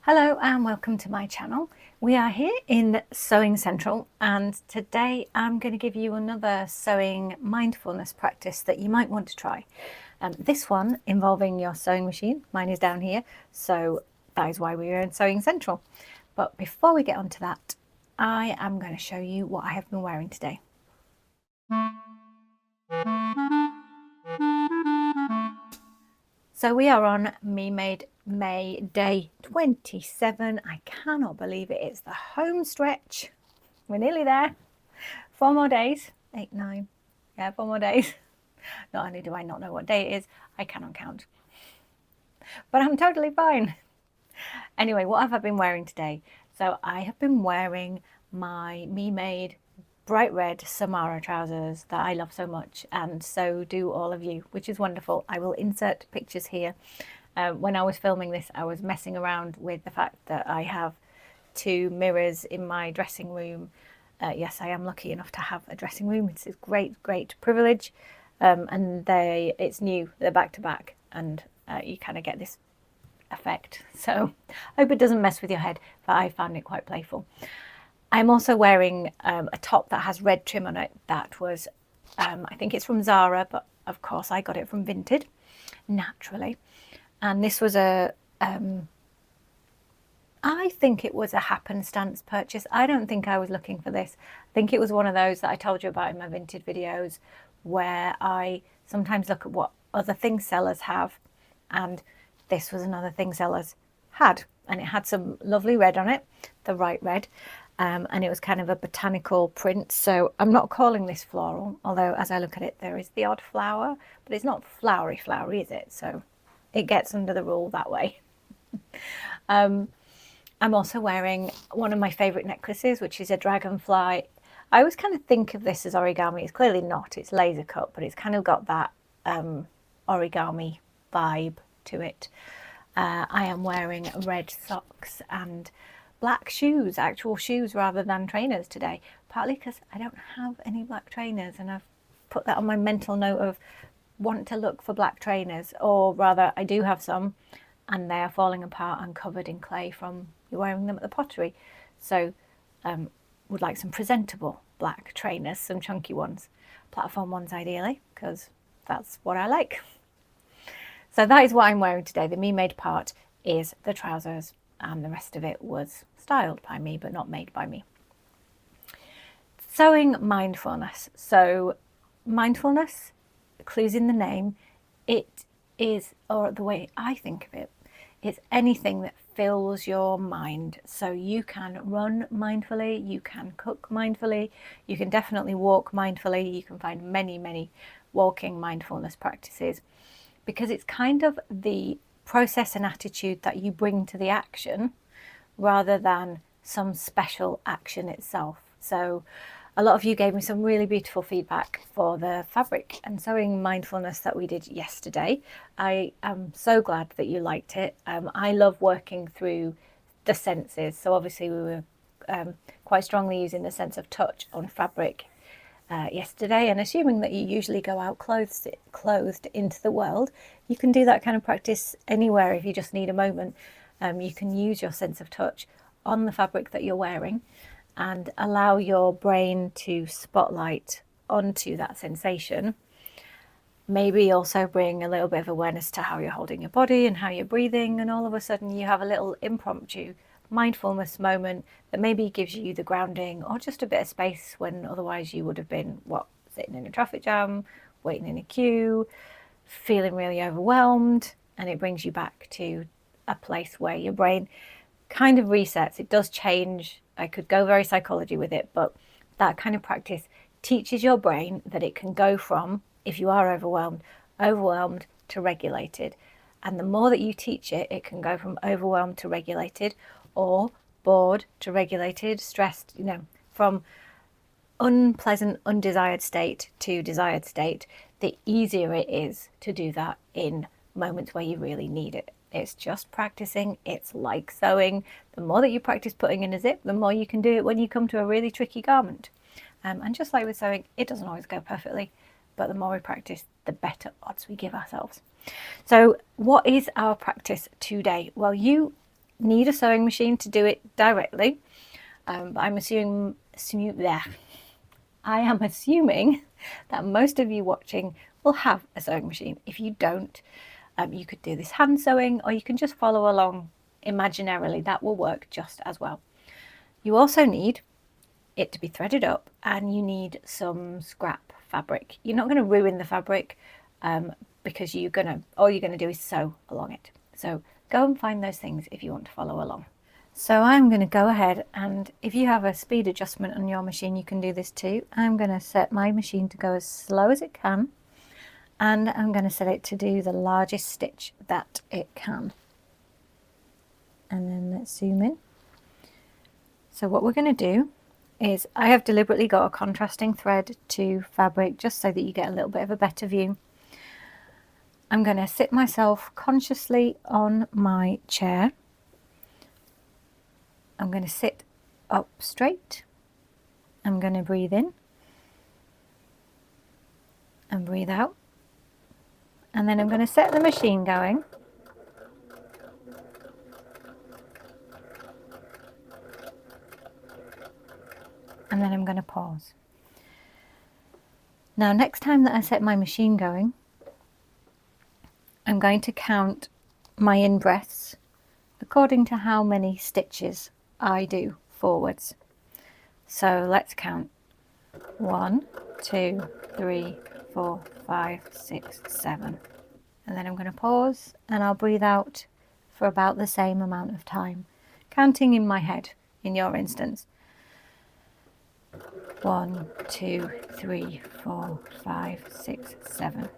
Hello and welcome to my channel. We are here in Sewing Central, and today I'm going to give you another sewing mindfulness practice that you might want to try. This one involving your sewing machine. Mine is down here, so that is why we are in Sewing Central. But before we get on to that, I am going to show you what I have been wearing today. So we are on Me Made May day 27. I cannot believe it. It's the home stretch. We're nearly there. 4 more days. 8, 9. Yeah, 4 more days. Not only do I not know what day it is, I cannot count. But I'm totally fine. Anyway, what have I been wearing today? So I have been wearing my Me Made bright red Samara trousers that I love so much, and so do all of you, which is wonderful. I will insert pictures here. When I was filming this, I was messing around with the fact that I have 2 mirrors in my dressing room. Yes, I am lucky enough to have a dressing room. It's a great privilege, and it's new. They're back to back, and you kind of get this effect. So I hope it doesn't mess with your head, but I found it quite playful. I'm also wearing a top that has red trim on it. That was, I think it's from Zara, but of course I got it from Vinted, naturally. And this was I think it was a happenstance purchase. I don't think I was looking for this. I think it was one of those that I told you about in my Vinted videos, where I sometimes look at what other things sellers have, and this was another thing sellers had, and it had some lovely red on it, the right red. And it was kind of a botanical print, so I'm not calling this floral, although as I look at it there is the odd flower, but it's not flowery, is it? So it gets under the rule that way. I'm also wearing one of my favourite necklaces, which is a dragonfly. I always kind of think of this as origami. It's clearly not, it's laser cut, but it's kind of got that origami vibe to it. I am wearing red socks and black shoes, actual shoes rather than trainers today, partly because I don't have any black trainers, and I've put that on my mental note of want to look for black trainers, or rather I do have some and they are falling apart and covered in clay from wearing them at the pottery. So would like some presentable black trainers, some chunky ones, platform ones ideally, because that's what I like. So that is what I'm wearing today. The Me Made part is the trousers, and the rest of it was styled by me but not made by me. Sewing mindfulness. So mindfulness, clues in the name, it is, or the way I think of it, it's anything that fills your mind. So you can run mindfully, you can cook mindfully, you can definitely walk mindfully. You can find many walking mindfulness practices, because it's kind of the process and attitude that you bring to the action rather than some special action itself. So a lot of you gave me some really beautiful feedback for the fabric and sewing mindfulness that we did yesterday. I am so glad that you liked it. I love working through the senses. So obviously we were quite strongly using the sense of touch on fabric yesterday, and assuming that you usually go out clothed into the world, you can do that kind of practice anywhere if you just need a moment. You can use your sense of touch on the fabric that you're wearing and allow your brain to spotlight onto that sensation. Maybe also bring a little bit of awareness to how you're holding your body and how you're breathing, and all of a sudden you have a little impromptu mindfulness moment that maybe gives you the grounding or just a bit of space when otherwise you would have been sitting in a traffic jam, waiting in a queue, feeling really overwhelmed, and it brings you back to a place where your brain kind of resets. It does change. I could go very psychology with it, but that kind of practice teaches your brain that it can go from, if you are overwhelmed to regulated. And the more that you teach it, it can go from overwhelmed to regulated, or bored to regulated, stressed, from unpleasant, undesired state to desired state. The easier it is to do that in moments where you really need it. It's just practicing. It's like sewing. The more that you practice putting in a zip, the more you can do it when you come to a really tricky garment. And just like with sewing, it doesn't always go perfectly, but the more we practice, the better odds we give ourselves. So what is our practice today? Well, you need a sewing machine to do it directly, but I am assuming that most of you watching will have a sewing machine. If you don't, you could do this hand sewing, or you can just follow along imaginarily. That will work just as well. You also need it to be threaded up, and you need some scrap fabric. You're not going to ruin the fabric because all you're going to do is sew along it. So go and find those things if you want to follow along. So I'm going to go ahead, and if you have a speed adjustment on your machine, you can do this too. I'm going to set my machine to go as slow as it can, and I'm going to set it to do the largest stitch that it can. And then let's zoom in. So what we're going to do is, I have deliberately got a contrasting thread to fabric just so that you get a little bit of a better view. I'm going to sit myself consciously on my chair. I'm going to sit up straight. I'm going to breathe in and breathe out. And then I'm going to set the machine going. And then I'm going to pause. Now, next time that I set my machine going, I'm going to count my in-breaths according to how many stitches I do forwards. So let's count 1, 2, 3, 4, 5, 6, 7. And then I'm going to pause, and I'll breathe out for about the same amount of time, counting in my head in your instance. 1, 2, 3, 4, 5, 6, 7.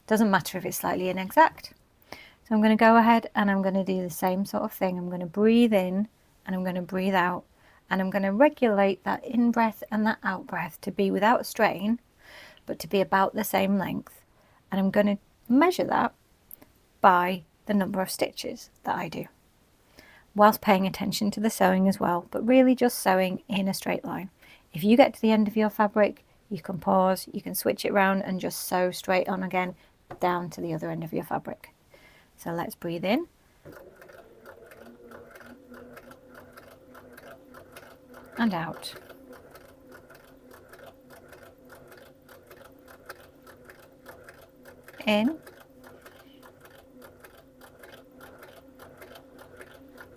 Doesn't matter if it's slightly inexact. So I'm going to go ahead and I'm going to do the same sort of thing. I'm going to breathe in and I'm going to breathe out, and I'm going to regulate that in breath and that out breath to be without strain, but to be about the same length. And I'm going to measure that by the number of stitches that I do, whilst paying attention to the sewing as well, but really just sewing in a straight line. If you get to the end of your fabric, you can pause, you can switch it around and just sew straight on again down to the other end of your fabric. So let's breathe in. And out. In.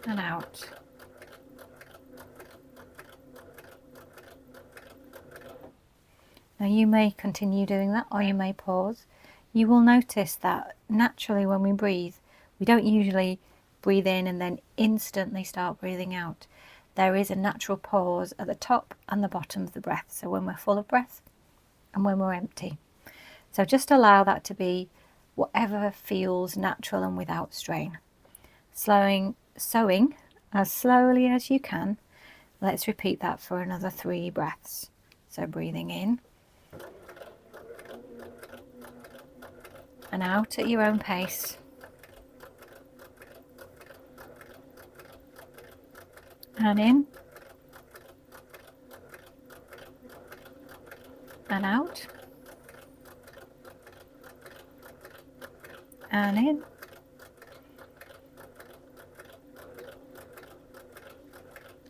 And out. Now you may continue doing that, or you may pause. You will notice that naturally when we breathe, we don't usually breathe in and then instantly start breathing out. There is a natural pause at the top and the bottom of the breath. So when we're full of breath and when we're empty. So just allow that to be whatever feels natural and without strain. Sewing as slowly as you can. Let's repeat that for another 3 breaths. So breathing in and out at your own pace. And in and out and in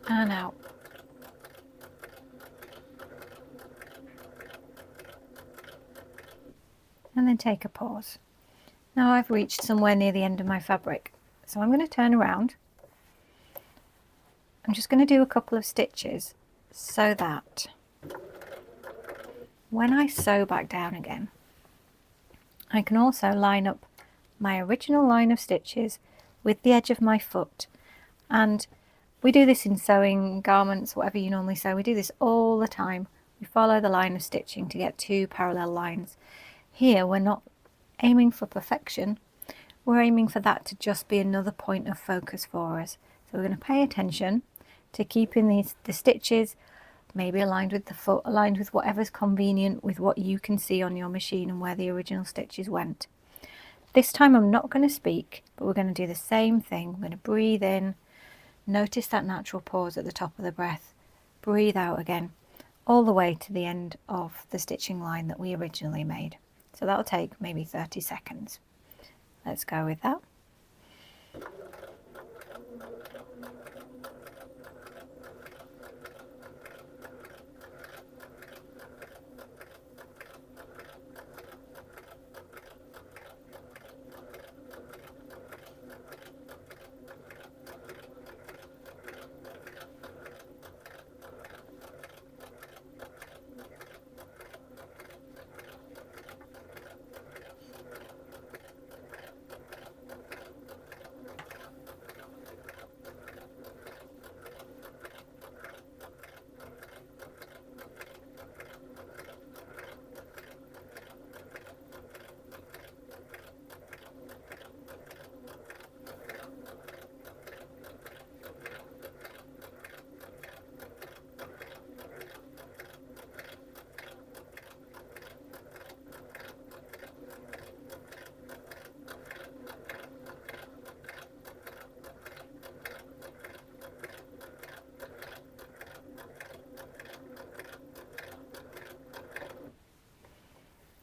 and out. And then take a pause. Now I've reached somewhere near the end of my fabric, so I'm going to turn around. I'm just going to do a couple of stitches so that when I sew back down again, I can also line up my original line of stitches with the edge of my foot. And we do this in sewing garments, whatever you normally sew. We do this all the time. We follow the line of stitching to get 2 parallel lines. Here we're not aiming for perfection. We're aiming for that to just be another point of focus for us. So we're going to pay attention to keeping the stitches maybe aligned with the foot, aligned with whatever's convenient with what you can see on your machine and where the original stitches went. This time I'm not going to speak, but we're going to do the same thing. We're going to breathe in, notice that natural pause at the top of the breath, breathe out again, all the way to the end of the stitching line that we originally made. So that'll take maybe 30 seconds. Let's go with that.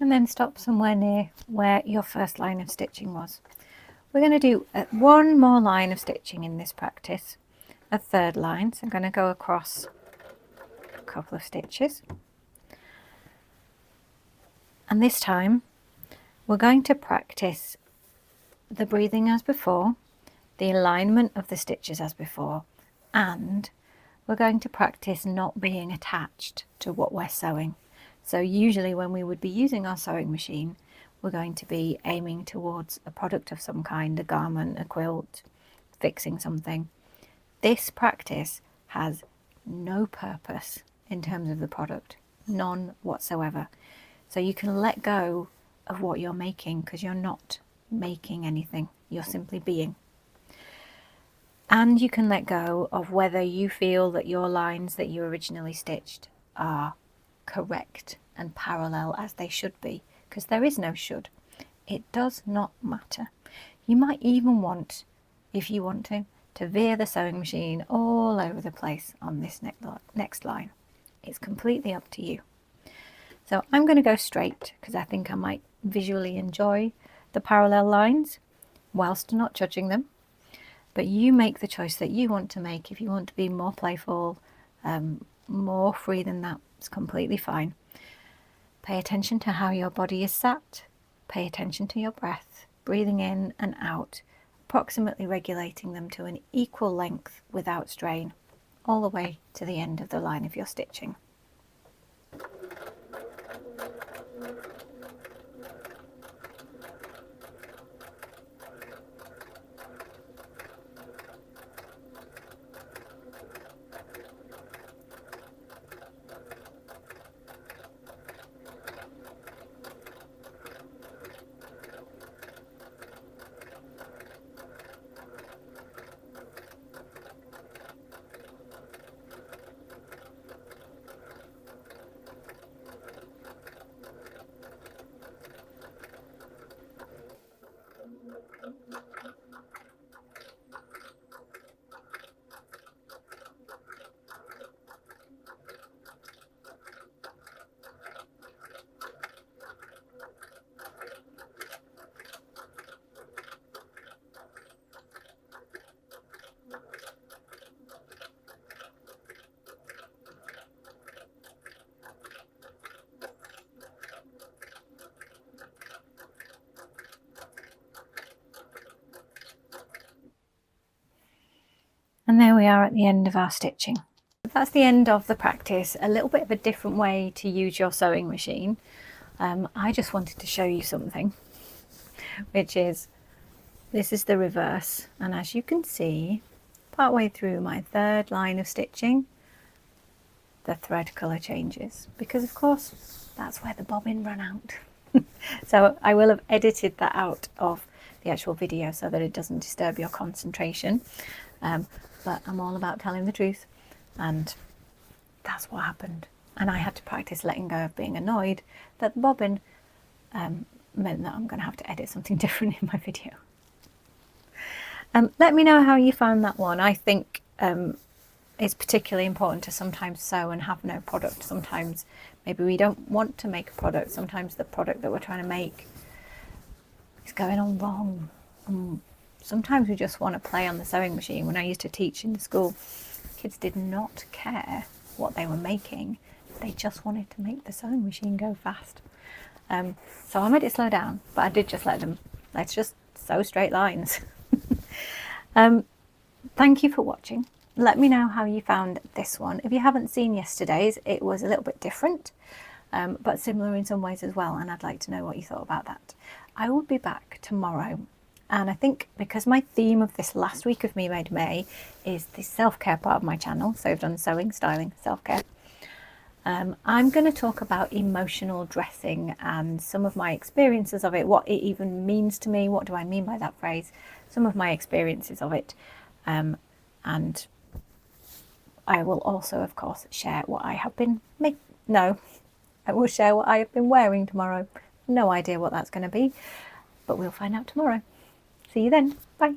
and then stop somewhere near where your first line of stitching was. We're going to do one more line of stitching in this practice, a third line. So I'm going to go across a couple of stitches, and this time we're going to practice the breathing as before, the alignment of the stitches as before, and we're going to practice not being attached to what we're sewing. So usually when we would be using our sewing machine, we're going to be aiming towards a product of some kind, a garment, a quilt, fixing something. This practice has no purpose in terms of the product, none whatsoever. So you can let go of what you're making because you're not making anything, you're simply being. And you can let go of whether you feel that your lines that you originally stitched are correct and parallel as they should be, because there is no should. It does not matter. You might even want, if you want to veer the sewing machine all over the place on this next line. It's completely up to you. So I'm going to go straight because I think I might visually enjoy the parallel lines whilst not judging them. But you make the choice that you want to make. If you want to be more playful, more free than that, it's completely fine. Pay attention to how your body is sat. Pay attention to your breath, breathing in and out, approximately regulating them to an equal length without strain, all the way to the end of the line of your stitching. And there we are at the end of our stitching. That's the end of the practice. A little bit of a different way to use your sewing machine. I just wanted to show you something, which is, this is the reverse. And as you can see, partway through my third line of stitching, the thread colour changes, because of course that's where the bobbin ran out. So I will have edited that out of the actual video so that it doesn't disturb your concentration. But I'm all about telling the truth, and that's what happened. And I had to practice letting go of being annoyed that the bobbin meant that I'm going to have to edit something different in my video. Let me know how you found that one. I think it's particularly important to sometimes sew and have no product. Sometimes maybe we don't want to make a product. Sometimes the product that we're trying to make is going on wrong. Sometimes we just want to play on the sewing machine. When I used to teach in the school, kids did not care what they were making. They just wanted to make the sewing machine go fast. So I made it slow down, but I did just let's just sew straight lines. Thank you for watching. Let me know how you found this one. If you haven't seen yesterday's, it was a little bit different, but similar in some ways as well, and I'd like to know what you thought about that. I will be back tomorrow. And I think because my theme of this last week of Me Made May is the self-care part of my channel, so I've done sewing, styling, self-care, I'm going to talk about emotional dressing and some of my experiences of it, what it even means to me, what do I mean by that phrase, some of my experiences of it, and I will also, of course, share what I have been I will share what I have been wearing tomorrow. No idea what that's going to be, but we'll find out tomorrow. See you then. Bye.